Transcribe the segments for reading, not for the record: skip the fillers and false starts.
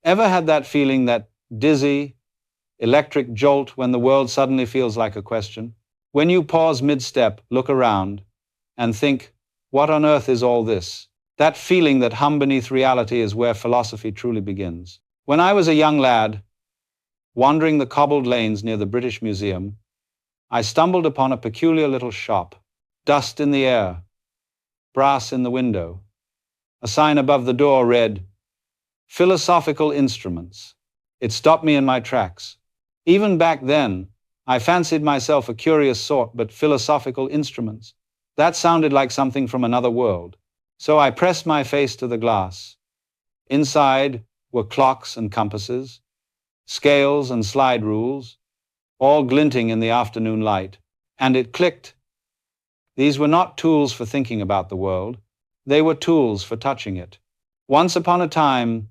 Ever had that feeling, that dizzy, electric jolt when the world suddenly feels like a question? When you pause mid-step, look around, and think, what on earth is all this? That feeling that hum beneath reality is where philosophy truly begins. When I was a young lad, wandering the cobbled lanes near the British Museum, I stumbled upon a peculiar little shop. Dust in the air, brass in the window. A sign above the door read, "Philosophical Instruments." It stopped me in my tracks. Even back then, I fancied myself a curious sort, but philosophical instruments, that sounded like something from another world. So I pressed my face to the glass. Inside were clocks and compasses, scales and slide rules, all glinting in the afternoon light. And it clicked. These were not tools for thinking about the world. They were tools for touching it. Once upon a time,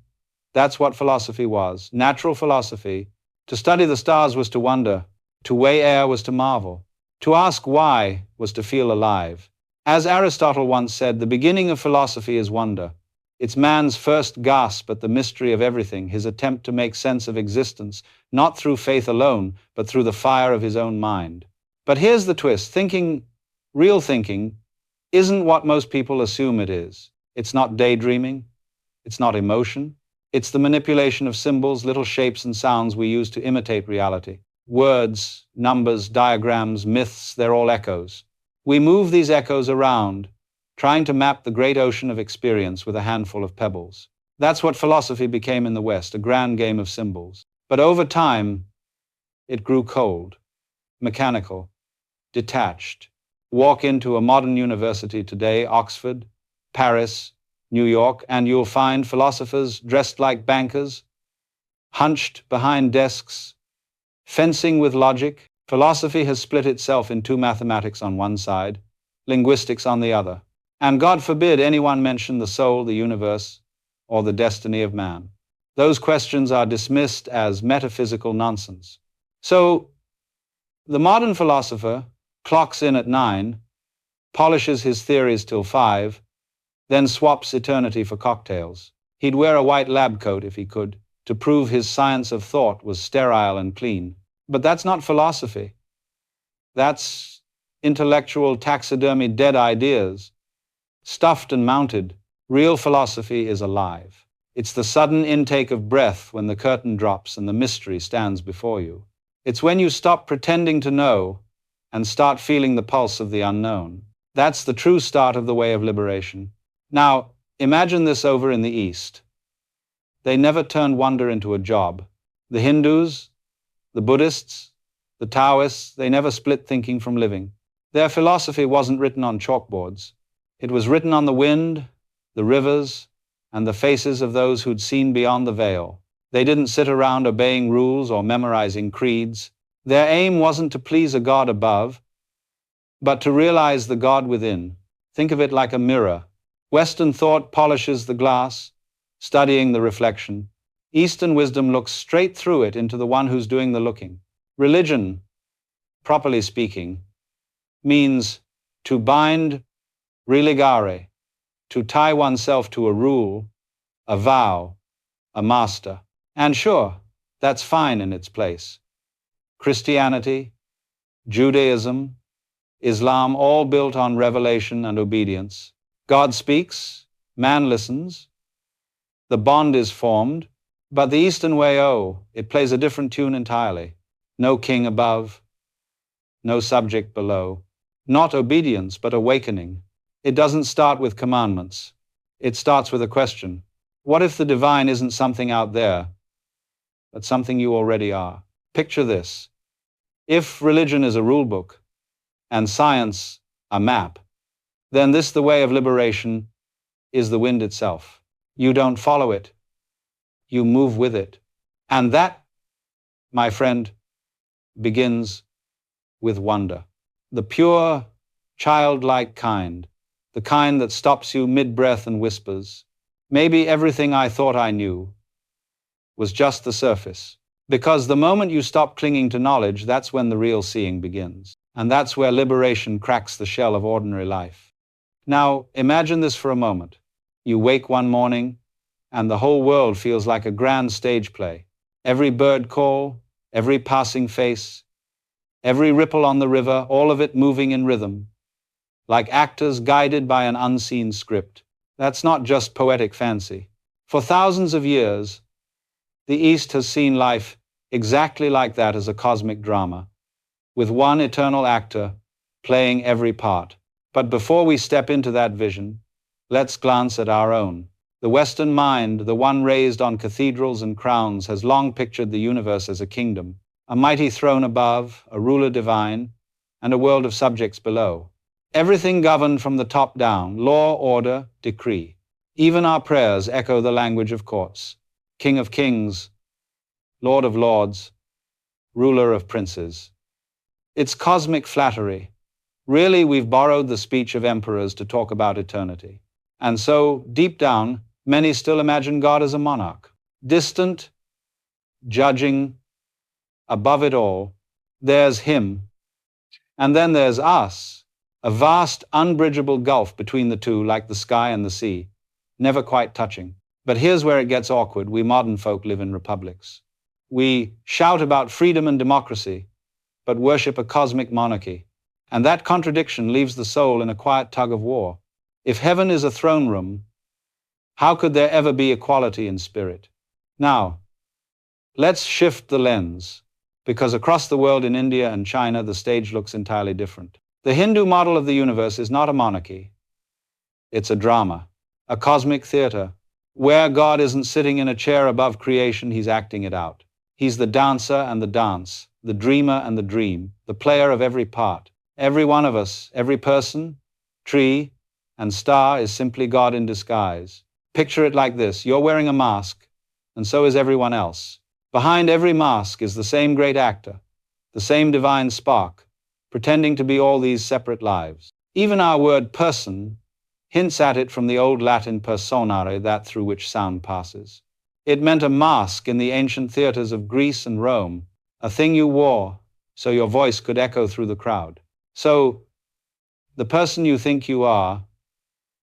that's what philosophy was, natural philosophy. To study the stars was to wonder. To weigh air was to marvel. To ask why was to feel alive. As Aristotle once said, the beginning of philosophy is wonder. It's man's first gasp at the mystery of everything, his attempt to make sense of existence, not through faith alone, but through the fire of his own mind. But here's the twist. Real thinking, isn't what most people assume it is. It's not daydreaming. It's not emotion. It's the manipulation of symbols, little shapes and sounds we use to imitate reality. Words, numbers, diagrams, myths, they're all echoes. We move these echoes around, trying to map the great ocean of experience with a handful of pebbles. That's what philosophy became in the West, a grand game of symbols. But over time, it grew cold, mechanical, detached. Walk into a modern university today, Oxford, Paris, New York, and you'll find philosophers dressed like bankers, hunched behind desks, fencing with logic. Philosophy has split itself into mathematics on one side, linguistics on the other. And God forbid anyone mention the soul, the universe, or the destiny of man. Those questions are dismissed as metaphysical nonsense. So, the modern philosopher clocks in at 9, polishes his theories till 5, then swaps eternity for cocktails. He'd wear a white lab coat if he could, to prove his science of thought was sterile and clean. But that's not philosophy. That's intellectual taxidermy, dead ideas, stuffed and mounted. Real philosophy is alive. It's the sudden intake of breath when the curtain drops and the mystery stands before you. It's when you stop pretending to know and start feeling the pulse of the unknown. That's the true start of the way of liberation. Now, imagine this over in the East. They never turned wonder into a job. The Hindus, the Buddhists, the Taoists, they never split thinking from living. Their philosophy wasn't written on chalkboards. It was written on the wind, the rivers, and the faces of those who'd seen beyond the veil. They didn't sit around obeying rules or memorizing creeds. Their aim wasn't to please a God above, but to realize the God within. Think of it like a mirror. Western thought polishes the glass, studying the reflection. Eastern wisdom looks straight through it into the one who's doing the looking. Religion, properly speaking, means to bind, religare, to tie oneself to a rule, a vow, a master. And sure, that's fine in its place. Christianity, Judaism, Islam, all built on revelation and obedience. God speaks, man listens, the bond is formed, but the Eastern way, it plays a different tune entirely. No king above, no subject below. Not obedience, but awakening. It doesn't start with commandments. It starts with a question. What if the divine isn't something out there, but something you already are? Picture this. If religion is a rule book and science a map, then this, the way of liberation, is the wind itself. You don't follow it. You move with it. And that, my friend, begins with wonder. The pure, childlike kind, the kind that stops you mid-breath and whispers, maybe everything I thought I knew was just the surface. Because the moment you stop clinging to knowledge, that's when the real seeing begins. And that's where liberation cracks the shell of ordinary life. Now, imagine this for a moment. You wake one morning and the whole world feels like a grand stage play. Every bird call, every passing face, every ripple on the river, all of it moving in rhythm, like actors guided by an unseen script. That's not just poetic fancy. For thousands of years, the East has seen life exactly like that, as a cosmic drama, with one eternal actor playing every part. But before we step into that vision, let's glance at our own. The Western mind, the one raised on cathedrals and crowns, has long pictured the universe as a kingdom, a mighty throne above, a ruler divine, and a world of subjects below. Everything governed from the top down, law, order, decree. Even our prayers echo the language of courts. King of kings, Lord of lords, ruler of princes. It's cosmic flattery. Really, we've borrowed the speech of emperors to talk about eternity. And so, deep down, many still imagine God as a monarch, distant, judging, above it all. There's him. And then there's us, a vast, unbridgeable gulf between the two, like the sky and the sea, never quite touching. But here's where it gets awkward. We modern folk live in republics. We shout about freedom and democracy, but worship a cosmic monarchy. And that contradiction leaves the soul in a quiet tug of war. If heaven is a throne room, how could there ever be equality in spirit? Now, let's shift the lens, because across the world, in India and China, the stage looks entirely different. The Hindu model of the universe is not a monarchy. It's a drama, a cosmic theater, where God isn't sitting in a chair above creation, he's acting it out. He's the dancer and the dance, the dreamer and the dream, the player of every part. Every one of us, every person, tree, and star is simply God in disguise. Picture it like this. You're wearing a mask, and so is everyone else. Behind every mask is the same great actor, the same divine spark, pretending to be all these separate lives. Even our word person hints at it from the old Latin personare, that through which sound passes. It meant a mask in the ancient theaters of Greece and Rome, a thing you wore so your voice could echo through the crowd. So, the person you think you are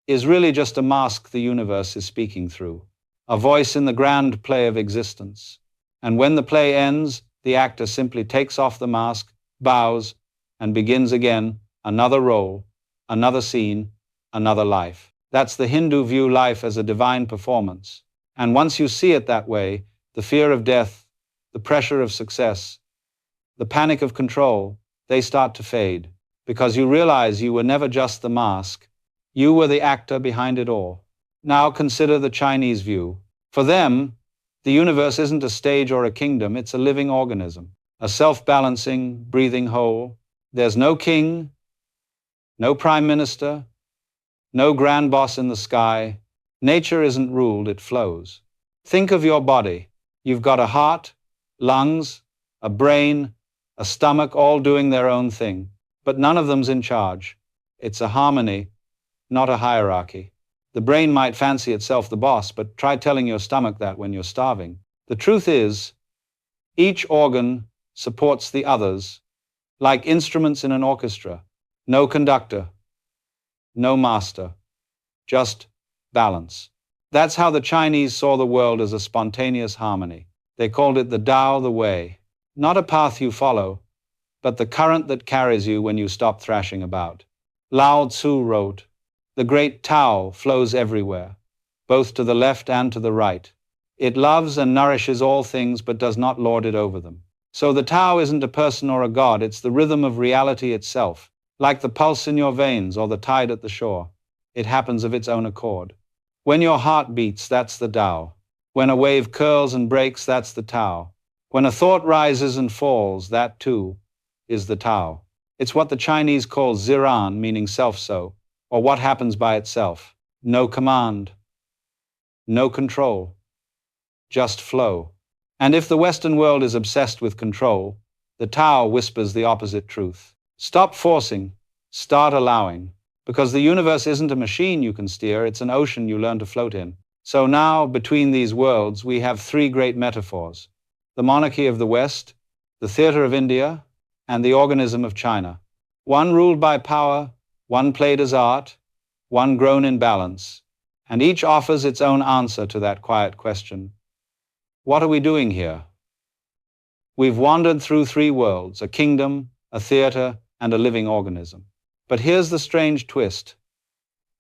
is really just a mask the universe is speaking through, a voice in the grand play of existence. And when the play ends, the actor simply takes off the mask, bows, and begins again, another role, another scene, another life. That's the Hindu view life as a divine performance. And once you see it that way, the fear of death, the pressure of success, the panic of control, they start to fade, because you realize you were never just the mask. You were the actor behind it all. Now consider the Chinese view. For them, the universe isn't a stage or a kingdom, it's a living organism, a self-balancing, breathing whole. There's no king, no prime minister, no grand boss in the sky. Nature isn't ruled, it flows. Think of your body. You've got a heart, lungs, a brain, a stomach, all doing their own thing, but none of them's in charge. It's a harmony, not a hierarchy. The brain might fancy itself the boss, but try telling your stomach that when you're starving. The truth is, each organ supports the others, like instruments in an orchestra. No conductor, no master, just balance. That's how the Chinese saw the world, as a spontaneous harmony. They called it the Tao, the way. Not a path you follow, but the current that carries you when you stop thrashing about. Lao Tzu wrote, "The great Tao flows everywhere, both to the left and to the right. It loves and nourishes all things, but does not lord it over them." So the Tao isn't a person or a god, it's the rhythm of reality itself, like the pulse in your veins or the tide at the shore. It happens of its own accord. When your heart beats, that's the Tao. When a wave curls and breaks, that's the Tao. When a thought rises and falls, that too is the Tao. It's what the Chinese call Ziran, meaning self-so, or what happens by itself. No command, no control, just flow. And if the Western world is obsessed with control, the Tao whispers the opposite truth. Stop forcing, start allowing, because the universe isn't a machine you can steer, it's an ocean you learn to float in. So now, between these worlds, we have three great metaphors: the monarchy of the West, the theater of India, and the organism of China. One ruled by power, one played as art, one grown in balance, and each offers its own answer to that quiet question. What are we doing here? We've wandered through three worlds, a kingdom, a theater, and a living organism. But here's the strange twist.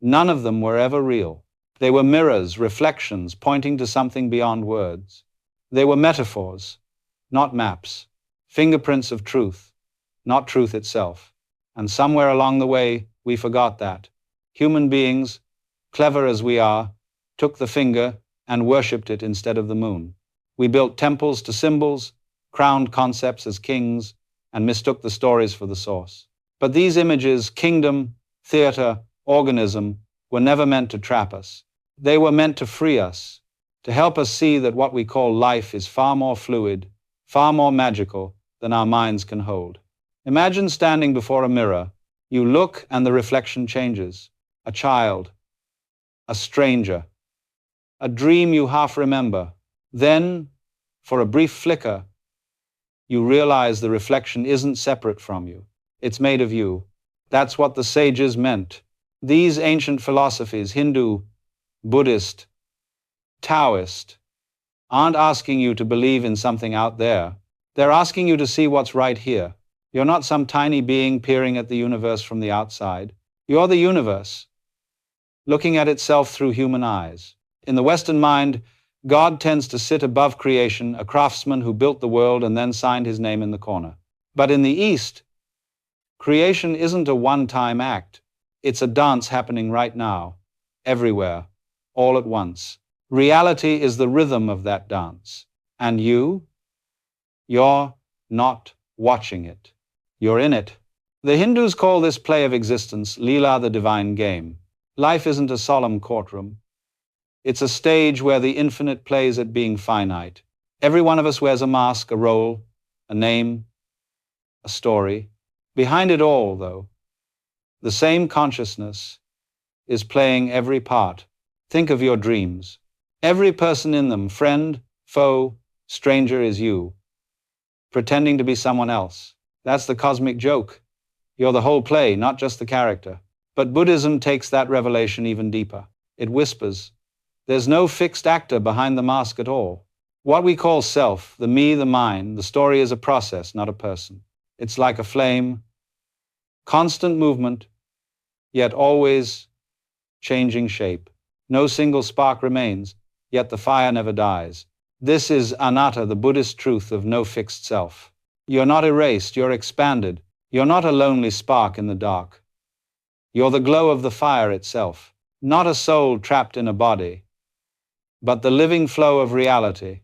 None of them were ever real. They were mirrors, reflections, pointing to something beyond words. They were metaphors, not maps, fingerprints of truth, not truth itself. And somewhere along the way, we forgot that. Human beings, clever as we are, took the finger and worshipped it instead of the moon. We built temples to symbols, crowned concepts as kings, and mistook the stories for the source. But these images, kingdom, theater, organism, were never meant to trap us. They were meant to free us, to help us see that what we call life is far more fluid, far more magical than our minds can hold. Imagine standing before a mirror. You look and the reflection changes. A child, a stranger, a dream you half remember. Then, for a brief flicker, you realize the reflection isn't separate from you. It's made of you. That's what the sages meant. These ancient philosophies, Hindu, Buddhist, Taoist, aren't asking you to believe in something out there. They're asking you to see what's right here. You're not some tiny being peering at the universe from the outside. You're the universe, looking at itself through human eyes. In the Western mind, God tends to sit above creation, a craftsman who built the world and then signed his name in the corner. But in the East, creation isn't a one-time act. It's a dance happening right now, everywhere, all at once. Reality is the rhythm of that dance. And you're not watching it. You're in it. The Hindus call this play of existence Leela, the divine game. Life isn't a solemn courtroom. It's a stage where the infinite plays at being finite. Every one of us wears a mask, a role, a name, a story. Behind it all, though, the same consciousness is playing every part. Think of your dreams. Every person in them, friend, foe, stranger, is you, pretending to be someone else. That's the cosmic joke. You're the whole play, not just the character. But Buddhism takes that revelation even deeper. It whispers, there's no fixed actor behind the mask at all. What we call self, the me, the mine, the story is a process, not a person. It's like a flame, constant movement, yet always changing shape. No single spark remains, yet the fire never dies. This is anatta, the Buddhist truth of no fixed self. You're not erased, you're expanded. You're not a lonely spark in the dark. You're the glow of the fire itself, not a soul trapped in a body, but the living flow of reality,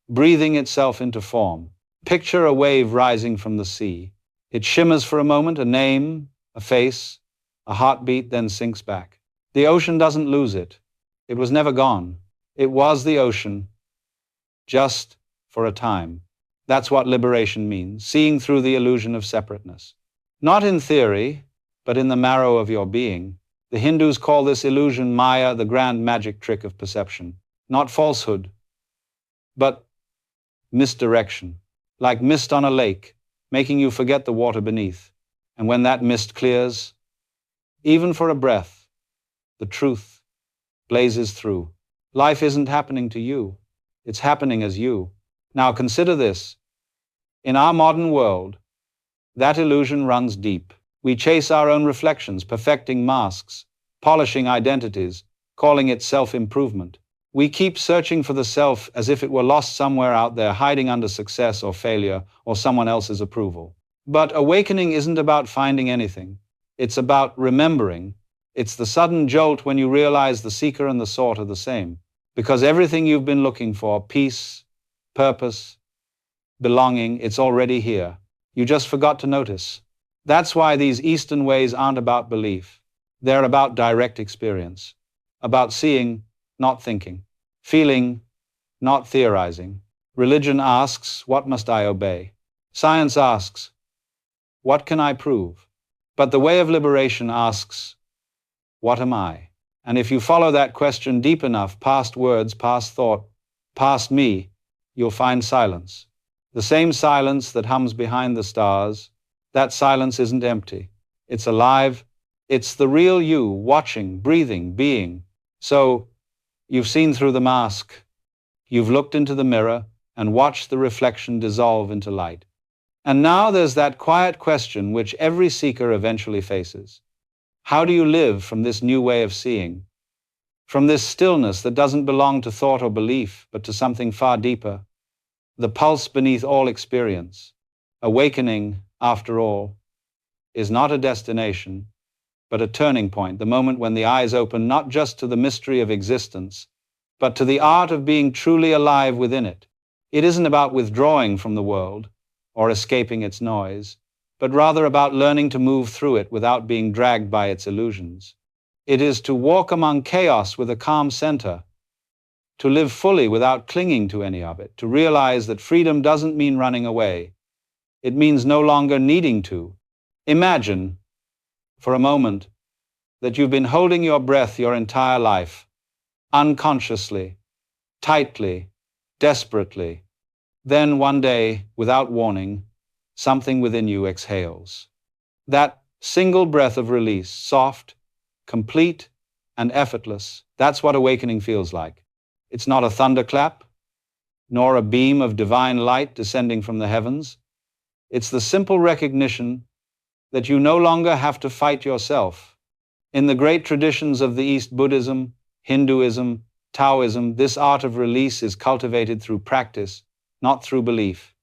breathing itself into form. Picture a wave rising from the sea. It shimmers for a moment, a name, a face, a heartbeat, then sinks back. The ocean doesn't lose it. It was never gone. It was the ocean, just for a time. That's what liberation means, seeing through the illusion of separateness. Not in theory, but in the marrow of your being. The Hindus call this illusion Maya, the grand magic trick of perception. Not falsehood, but misdirection, like mist on a lake, making you forget the water beneath. And when that mist clears, even for a breath, the truth blazes through. Life isn't happening to you. It's happening as you. Now consider this. In our modern world, that illusion runs deep. We chase our own reflections, perfecting masks, polishing identities, calling it self-improvement. We keep searching for the self as if it were lost somewhere out there, hiding under success or failure or someone else's approval. But awakening isn't about finding anything. It's about remembering. It's the sudden jolt when you realize the seeker and the sought are the same. Because everything you've been looking for, peace, purpose, belonging, it's already here. You just forgot to notice. That's why these Eastern ways aren't about belief. They're about direct experience, about seeing, not thinking, feeling, not theorizing. Religion asks, what must I obey? Science asks, what can I prove? But the way of liberation asks, what am I? And if you follow that question deep enough, past words, past thought, past me, you'll find silence. The same silence that hums behind the stars. That silence isn't empty. It's alive. It's the real you, watching, breathing, being. So, you've seen through the mask, you've looked into the mirror and watched the reflection dissolve into light. And now there's that quiet question which every seeker eventually faces. How do you live from this new way of seeing? From this stillness that doesn't belong to thought or belief, but to something far deeper, the pulse beneath all experience. Awakening, after all, is not a destination, but a turning point, the moment when the eyes open not just to the mystery of existence, but to the art of being truly alive within it. It isn't about withdrawing from the world or escaping its noise, but rather about learning to move through it without being dragged by its illusions. It is to walk among chaos with a calm center, to live fully without clinging to any of it, to realize that freedom doesn't mean running away. It means no longer needing to. Imagine, for a moment, that you've been holding your breath your entire life, unconsciously, tightly, desperately. Then one day, without warning, something within you exhales. That single breath of release, soft, complete, and effortless, that's what awakening feels like. It's not a thunderclap, nor a beam of divine light descending from the heavens. It's the simple recognition that you no longer have to fight yourself. In the great traditions of the East, Buddhism, Hinduism, Taoism, this art of release is cultivated through practice, not through belief.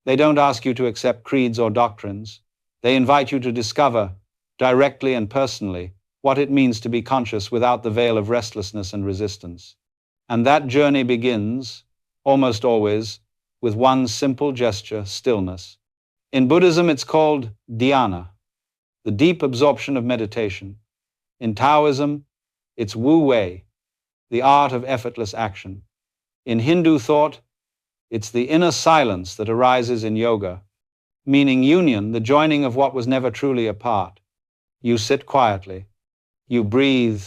They don't ask you to accept creeds or doctrines. They invite you to discover, directly and personally, what it means to be conscious without the veil of restlessness and resistance. And that journey begins, almost always, with one simple gesture, stillness. In Buddhism, it's called dhyana, the deep absorption of meditation. In Taoism, it's Wu Wei, the art of effortless action. In Hindu thought, it's the inner silence that arises in yoga, meaning union, the joining of what was never truly apart. You sit quietly, you breathe,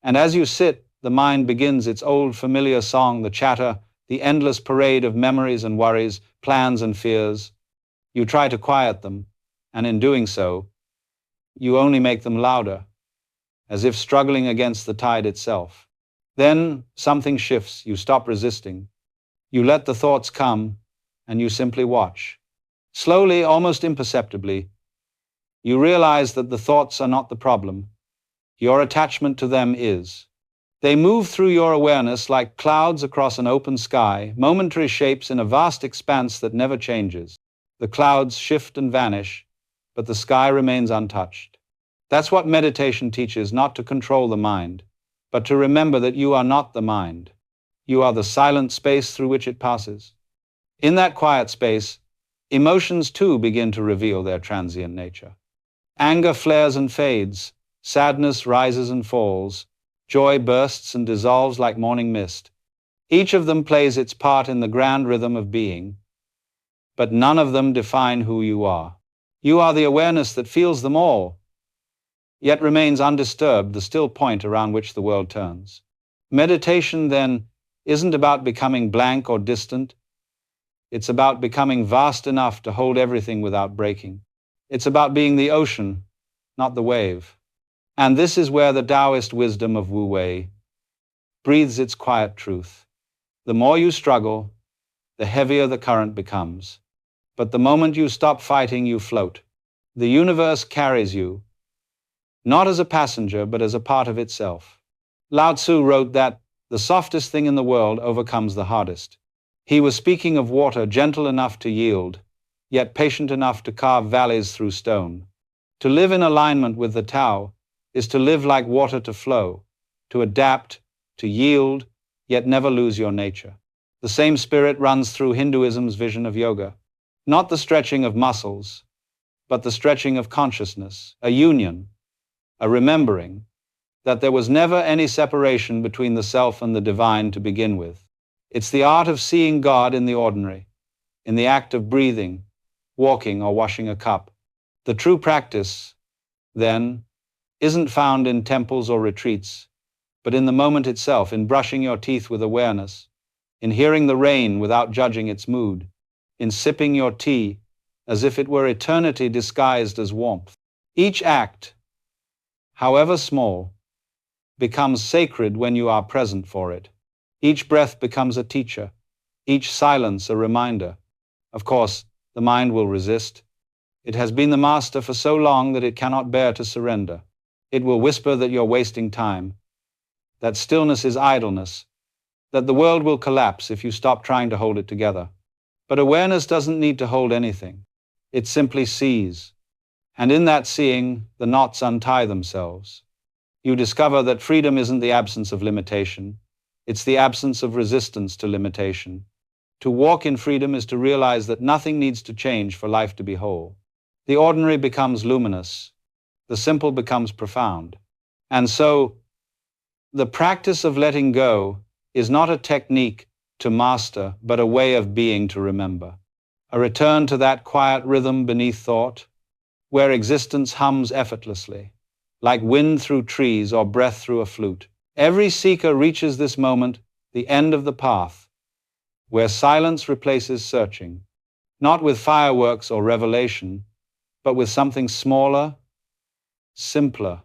and as you sit, the mind begins its old familiar song, the chatter, the endless parade of memories and worries, plans and fears. You try to quiet them, and in doing so, you only make them louder, as if struggling against the tide itself. Then something shifts, you stop resisting. You let the thoughts come, and you simply watch. Slowly, almost imperceptibly, you realize that the thoughts are not the problem. Your attachment to them is. They move through your awareness like clouds across an open sky, momentary shapes in a vast expanse that never changes. The clouds shift and vanish, but the sky remains untouched. That's what meditation teaches, not to control the mind, but to remember that you are not the mind. You are the silent space through which it passes. In that quiet space, emotions too begin to reveal their transient nature. Anger flares and fades, sadness rises and falls, joy bursts and dissolves like morning mist. Each of them plays its part in the grand rhythm of being, but none of them define who you are. You are the awareness that feels them all, yet remains undisturbed, the still point around which the world turns. Meditation, then, isn't about becoming blank or distant. It's about becoming vast enough to hold everything without breaking. It's about being the ocean, not the wave. And this is where the Taoist wisdom of Wu Wei breathes its quiet truth. The more you struggle, the heavier the current becomes. But the moment you stop fighting, you float. The universe carries you, not as a passenger, but as a part of itself. Lao Tzu wrote that the softest thing in the world overcomes the hardest. He was speaking of water, gentle enough to yield, yet patient enough to carve valleys through stone. To live in alignment with the Tao is to live like water, to flow, to adapt, to yield, yet never lose your nature. The same spirit runs through Hinduism's vision of yoga. Not the stretching of muscles, but the stretching of consciousness, a union, a remembering that there was never any separation between the self and the divine to begin with. It's the art of seeing God in the ordinary, in the act of breathing, walking, or washing a cup. The true practice, then, isn't found in temples or retreats, but in the moment itself, in brushing your teeth with awareness, in hearing the rain without judging its mood, in sipping your tea as if it were eternity disguised as warmth. Each act, however small, becomes sacred when you are present for it. Each breath becomes a teacher, each silence a reminder. Of course, the mind will resist. It has been the master for so long that it cannot bear to surrender. It will whisper that you're wasting time, that stillness is idleness, that the world will collapse if you stop trying to hold it together. But awareness doesn't need to hold anything. It simply sees. And in that seeing, the knots untie themselves. You discover that freedom isn't the absence of limitation. It's the absence of resistance to limitation. To walk in freedom is to realize that nothing needs to change for life to be whole. The ordinary becomes luminous. The simple becomes profound. And so, the practice of letting go is not a technique to master, but a way of being to remember. A return to that quiet rhythm beneath thought, where existence hums effortlessly, like wind through trees or breath through a flute. Every seeker reaches this moment, the end of the path, where silence replaces searching, not with fireworks or revelation, but with something smaller, simpler,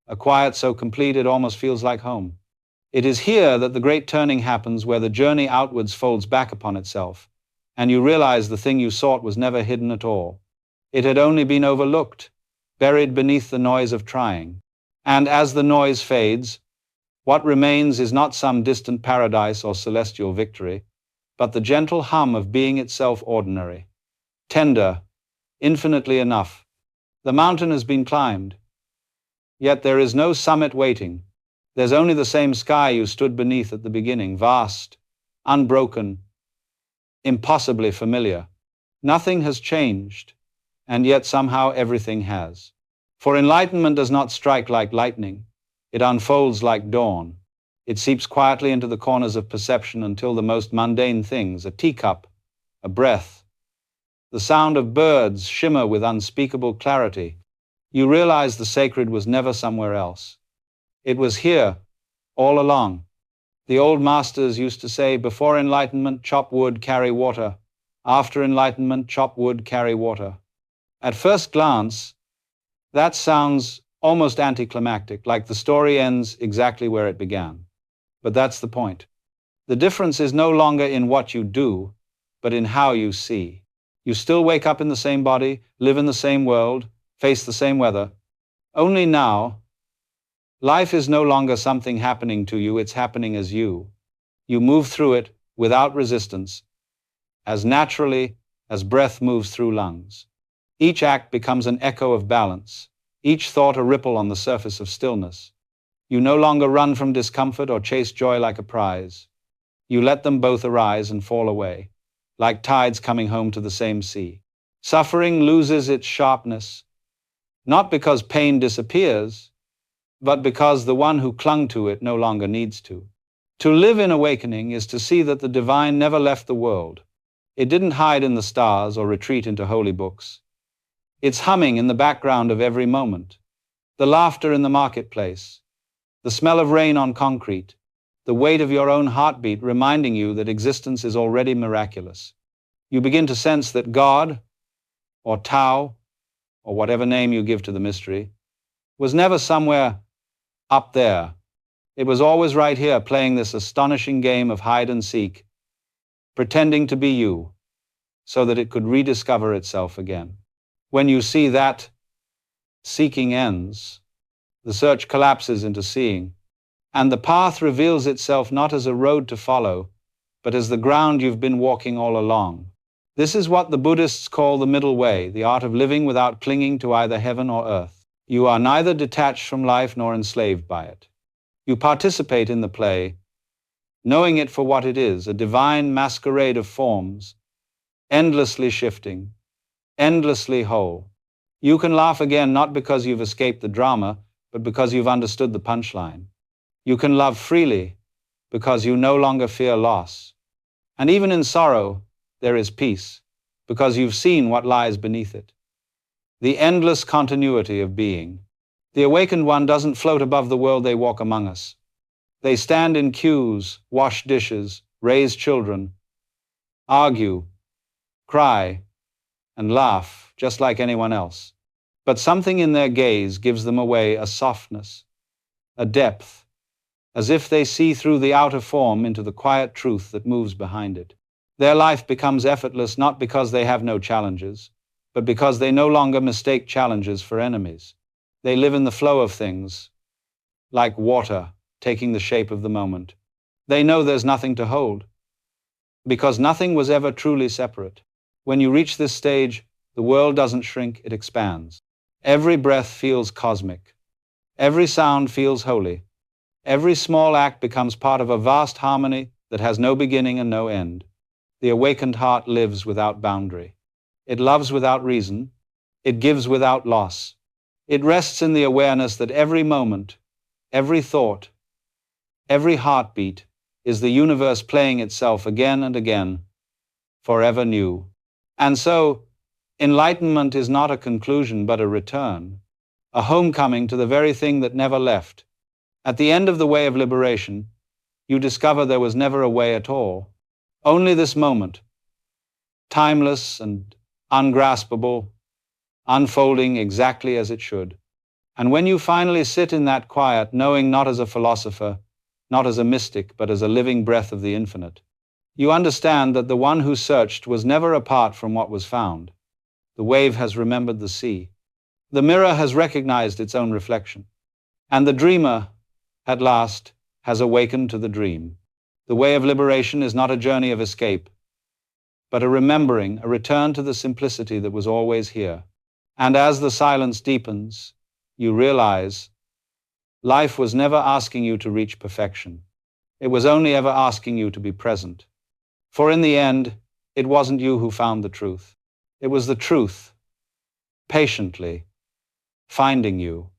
a quiet so complete it almost feels like home. It is here that the great turning happens, where the journey outwards folds back upon itself, and you realize the thing you sought was never hidden at all. It had only been overlooked, buried beneath the noise of trying. And as the noise fades, what remains is not some distant paradise or celestial victory, but the gentle hum of being itself ordinary, tender, infinitely enough. The mountain has been climbed, yet there is no summit waiting. There's only the same sky you stood beneath at the beginning, vast, unbroken, impossibly familiar. Nothing has changed, and yet somehow everything has. For enlightenment does not strike like lightning. It unfolds like dawn. It seeps quietly into the corners of perception until the most mundane things, a teacup, a breath, the sound of birds, shimmer with unspeakable clarity. You realize the sacred was never somewhere else. It was here, all along. The old masters used to say, before enlightenment, chop wood, carry water. After enlightenment, chop wood, carry water. At first glance, that sounds almost anticlimactic, like the story ends exactly where it began. But that's the point. The difference is no longer in what you do, but in how you see. You still wake up in the same body, live in the same world, face the same weather. Only now, life is no longer something happening to you, it's happening as you. You move through it without resistance, as naturally as breath moves through lungs. Each act becomes an echo of balance, each thought a ripple on the surface of stillness. You no longer run from discomfort or chase joy like a prize. You let them both arise and fall away, like tides coming home to the same sea. Suffering loses its sharpness, not because pain disappears, but because the one who clung to it no longer needs to. To live in awakening is to see that the divine never left the world. It didn't hide in the stars or retreat into holy books. It's humming in the background of every moment. The laughter in the marketplace, the smell of rain on concrete, the weight of your own heartbeat reminding you that existence is already miraculous. You begin to sense that God, or Tao, or whatever name you give to the mystery, was never somewhere up there. It was always right here, playing this astonishing game of hide and seek, pretending to be you, so that it could rediscover itself again. When you see that, seeking ends, the search collapses into seeing, and the path reveals itself not as a road to follow, but as the ground you've been walking all along. This is what the Buddhists call the middle way, the art of living without clinging to either heaven or earth. You are neither detached from life nor enslaved by it. You participate in the play, knowing it for what it is, a divine masquerade of forms, endlessly shifting, endlessly whole. You can laugh again not because you've escaped the drama, but because you've understood the punchline. You can love freely because you no longer fear loss. And even in sorrow, there is peace, because you've seen what lies beneath it. The endless continuity of being. The awakened one doesn't float above the world they walk among us. They stand in queues, wash dishes, raise children, argue, cry, and laugh just like anyone else. But something in their gaze gives them away a softness, a depth, as if they see through the outer form into the quiet truth that moves behind it. Their life becomes effortless not because they have no challenges, but because they no longer mistake challenges for enemies. They live in the flow of things, like water taking the shape of the moment. They know there's nothing to hold, because nothing was ever truly separate. When you reach this stage, the world doesn't shrink, it expands. Every breath feels cosmic. Every sound feels holy. Every small act becomes part of a vast harmony that has no beginning and no end. The awakened heart lives without boundary. It loves without reason. It gives without loss. It rests in the awareness that every moment, every thought, every heartbeat is the universe playing itself again and again, forever new. And so, enlightenment is not a conclusion but a return, a homecoming to the very thing that never left. At the end of the way of liberation, you discover there was never a way at all. Only this moment, timeless and ungraspable, unfolding exactly as it should. And when you finally sit in that quiet, knowing not as a philosopher, not as a mystic, but as a living breath of the infinite, you understand that the one who searched was never apart from what was found. The wave has remembered the sea. The mirror has recognized its own reflection. And the dreamer, at last, has awakened to the dream. The way of liberation is not a journey of escape, but a remembering, a return to the simplicity that was always here. And as the silence deepens, you realize life was never asking you to reach perfection. It was only ever asking you to be present. For in the end, it wasn't you who found the truth. It was the truth, patiently, finding you.